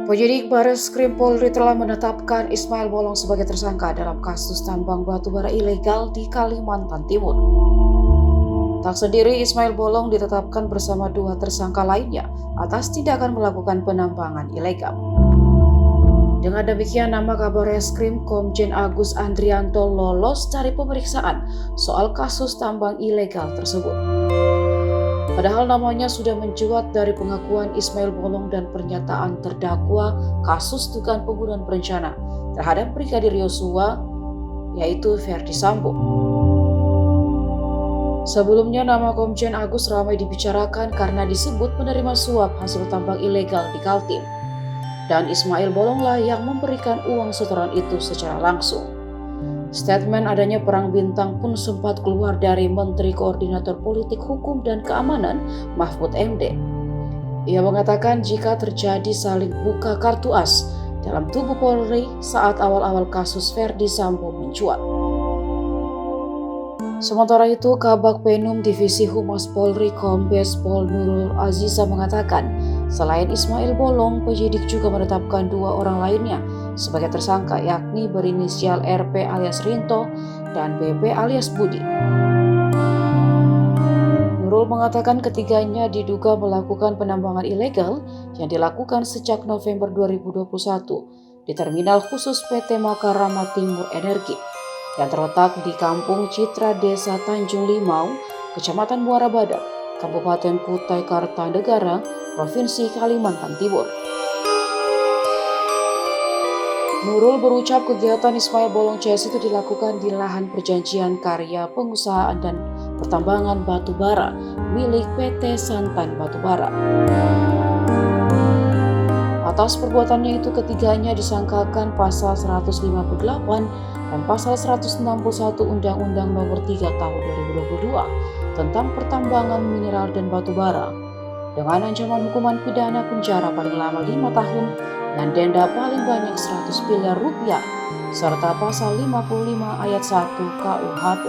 Penyidik Barreskrim Polri telah menetapkan Ismail Bolong sebagai tersangka dalam kasus tambang batubara ilegal di Kalimantan Timur. Tak sendiri, Ismail Bolong ditetapkan bersama dua tersangka lainnya atas tindakan melakukan penambangan ilegal. Dengan demikian, nama Kabarreskrim Komjen Agus Andrianto lolos dari pemeriksaan soal kasus tambang ilegal tersebut. Padahal namanya sudah mencuat dari pengakuan Ismail Bolong dan pernyataan terdakwa kasus dugaan pembunuhan berencana terhadap Brigadir Yosua, yaitu Ferdy Sambo. Sebelumnya nama Komjen Agus ramai dibicarakan karena disebut menerima suap hasil tambang ilegal di Kaltim. Dan Ismail Bolonglah yang memberikan uang setoran itu secara langsung. Statement adanya perang bintang pun sempat keluar dari Menteri Koordinator Politik Hukum dan Keamanan Mahfud MD. Ia mengatakan jika terjadi saling buka kartu as dalam tubuh Polri saat awal-awal kasus Ferdy Sambo mencuat. Sementara itu, Kabag Penum Divisi Humas Polri Kombes Pol Nurul Aziza mengatakan, selain Ismail Bolong, penyidik juga menetapkan dua orang lainnya sebagai tersangka, yakni berinisial RP alias Rinto dan BP alias Budi. Nurul mengatakan ketiganya diduga melakukan penambangan ilegal yang dilakukan sejak November 2021 di Terminal Khusus PT Makarama Timur Energi yang terletak di Kampung Citra Desa Tanjung Limau, Kecamatan Muara Badak, Kabupaten Kutai Kartanegara, Provinsi Kalimantan Timur. Nurul berucap kegiatan Ismail Bolong CS itu dilakukan di lahan perjanjian karya pengusahaan dan pertambangan batu bara milik PT Santan Batubara. Atas perbuatannya itu ketiganya disangkakan pasal 158 dan pasal 161 Undang-Undang Nomor 3 Tahun 2022 tentang pertambangan mineral dan batu bara dengan ancaman hukuman pidana penjara paling lama 5 tahun dan denda paling banyak 100 miliar rupiah serta pasal 55 ayat 1 KUHP.